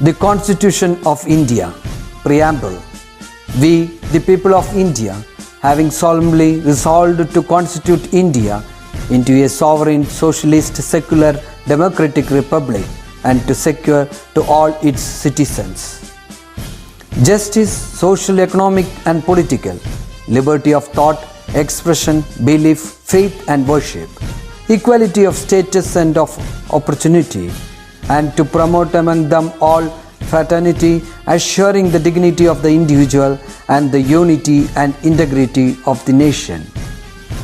The Constitution of India, Preamble. We, the people of India, having solemnly resolved to constitute India into a sovereign, socialist, secular, democratic republic and to secure to all its citizens justice, social, economic and political, liberty of thought, expression, belief, faith and worship, equality of status and of opportunity, and to promote among them all fraternity, assuring the dignity of the individual and the unity and integrity of the nation.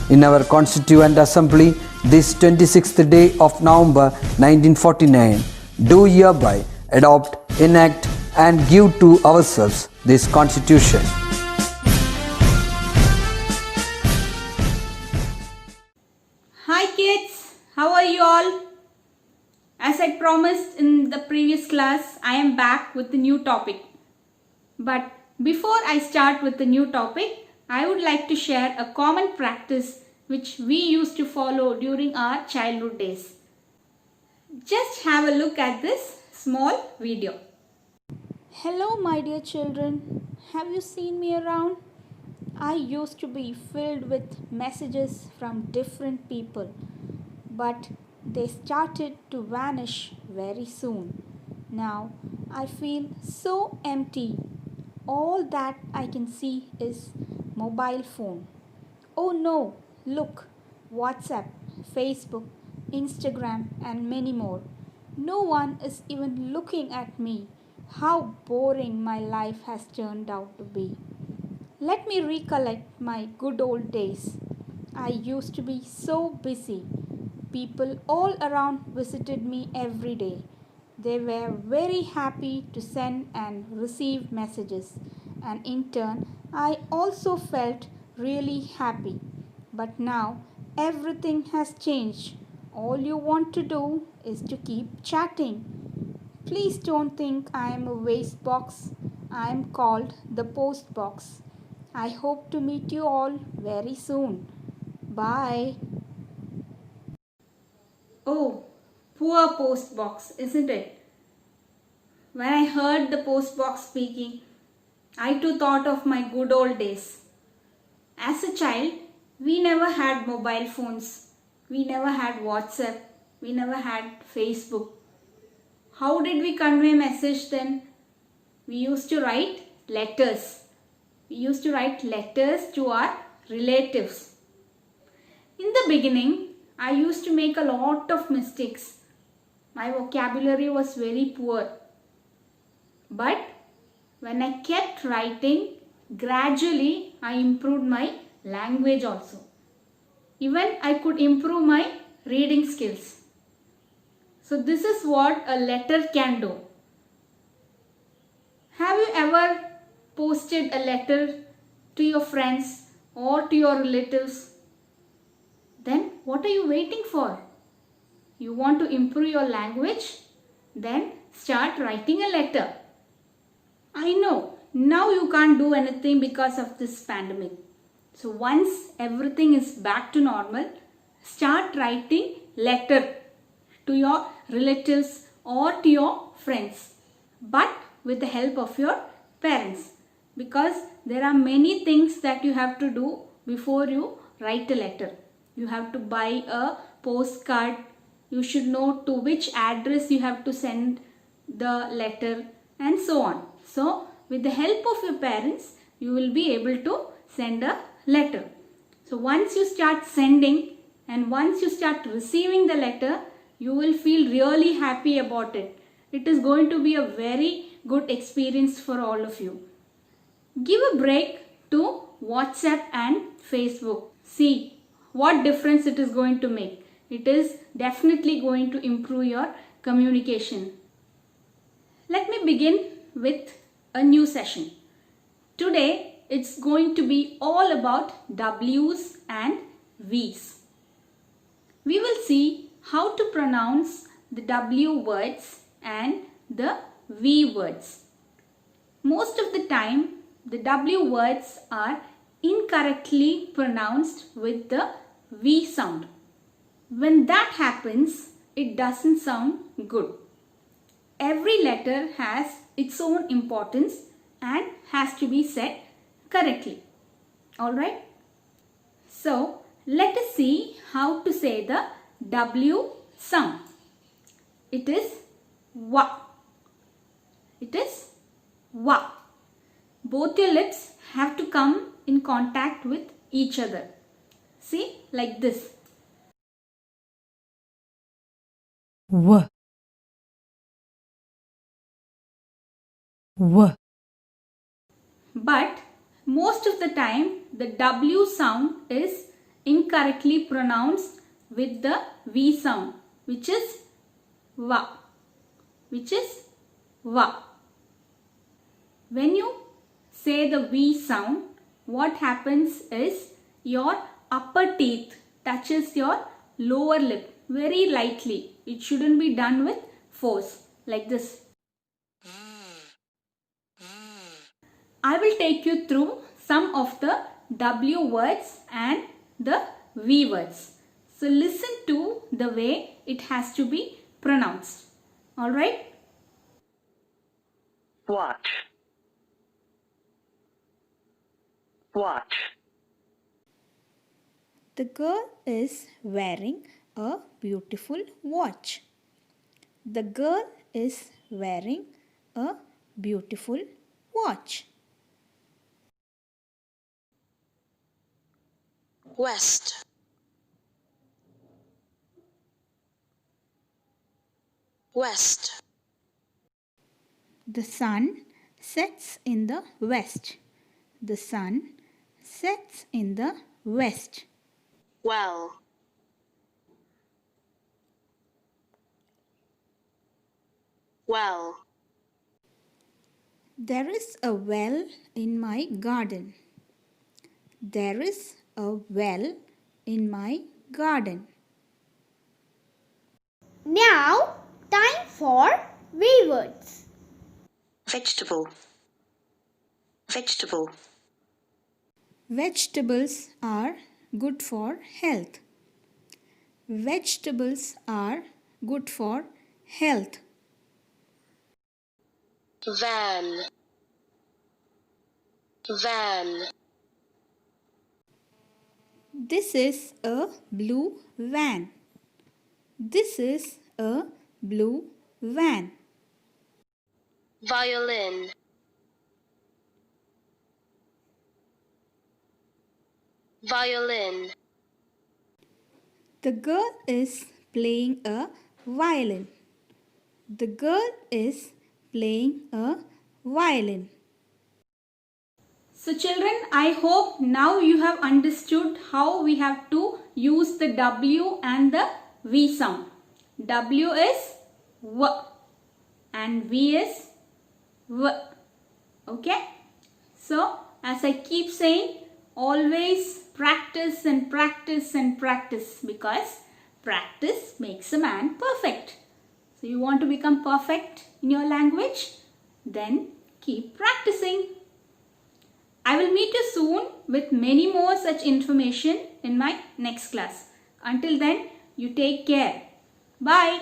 In our Constituent Assembly, this 26th day of November 1949, do hereby adopt, enact and give to ourselves this Constitution. Hi kids, how are you all? As I promised in the previous class, I am back with the new topic. But before I start with the new topic, I would like to share a common practice which we used to follow during our childhood days. Just have a look at this small video. Hello my dear children, have you seen me around? I used to be filled with messages from different people, but they started to vanish very soon. Now I feel so empty. All that I can see is mobile phone. Oh no, look, WhatsApp, Facebook, Instagram and many more. No one is even looking at me. How boring my life has turned out to be. Let me recollect my good old days. I used to be so busy. People all around visited me every day. They were very happy to send and receive messages, and in turn, I also felt really happy. But now, everything has changed. All you want to do is to keep chatting. Please don't think I am a waste box. I am called the post box. I hope to meet you all very soon. Bye. Oh, poor post box, isn't it? When I heard the post box speaking, I too thought of my good old days. As a child, we never had mobile phones. We never had WhatsApp. We never had Facebook. How did we convey message then? We used to write letters. We used to write letters to our relatives. In the beginning, I used to make a lot of mistakes. My vocabulary was very poor. But when I kept writing, gradually I improved my language also. Even I could improve my reading skills. So this is what a letter can do. Have you ever posted a letter to your friends or to your relatives? Then what are you waiting for? You want to improve your language? Then start writing a letter. I know now you can't do anything because of this pandemic. So once everything is back to normal, start writing letter to your relatives or to your friends, but with the help of your parents, because there are many things that you have to do before you write a letter. You have to buy a postcard. You should know to which address you have to send the letter and so on. So with the help of your parents, you will be able to send a letter. So once you start sending and once you start receiving the letter, you will feel really happy about it. It is going to be a very good experience for all of you. Give a break to WhatsApp and Facebook. See what difference it is going to make. It is definitely going to improve your communication. Let me begin with a new session. Today it's going to be all about W's and V's. We will see how to pronounce the W words and the V words. Most of the time the W words are incorrectly pronounced with the V sound. When that happens, it doesn't sound good. every letter has its own importance and has to be said correctly. Alright? So, let us see how to say the W sound. It is wa. It is wa. Both your lips have to come in contact with each other. See, like this. W. W. But most of the time the W sound is incorrectly pronounced with the V sound, which is va. Which is va. When you say the V sound, what happens is your upper teeth touches your lower lip very lightly. It shouldn't be done with force, like this. I will take you through some of the W words and the V words. So listen to the way it has to be pronounced. Alright? Watch. Watch. The girl is wearing a beautiful watch. The girl is wearing a beautiful watch. West. West. The sun sets in the west. The sun sets in the west. Well. Well. There is a well in my garden. There is a well in my garden. Now, time for V words. Vegetable. Vegetable. Vegetables are good for health. Vegetables are good for health. Van. Van. This is a blue van. This is a blue van. Violin. Violin. The girl is playing a violin. The girl is playing a violin. So children, I hope now you have understood how we have to use the W and the V sound. W is W and V is V. Okay? So, as I keep saying, always practice and practice and practice, because practice makes a man perfect. So, you want to become perfect in your language? Then keep practicing. I will meet you soon with many more such information in my next class. Until then, you take care. Bye.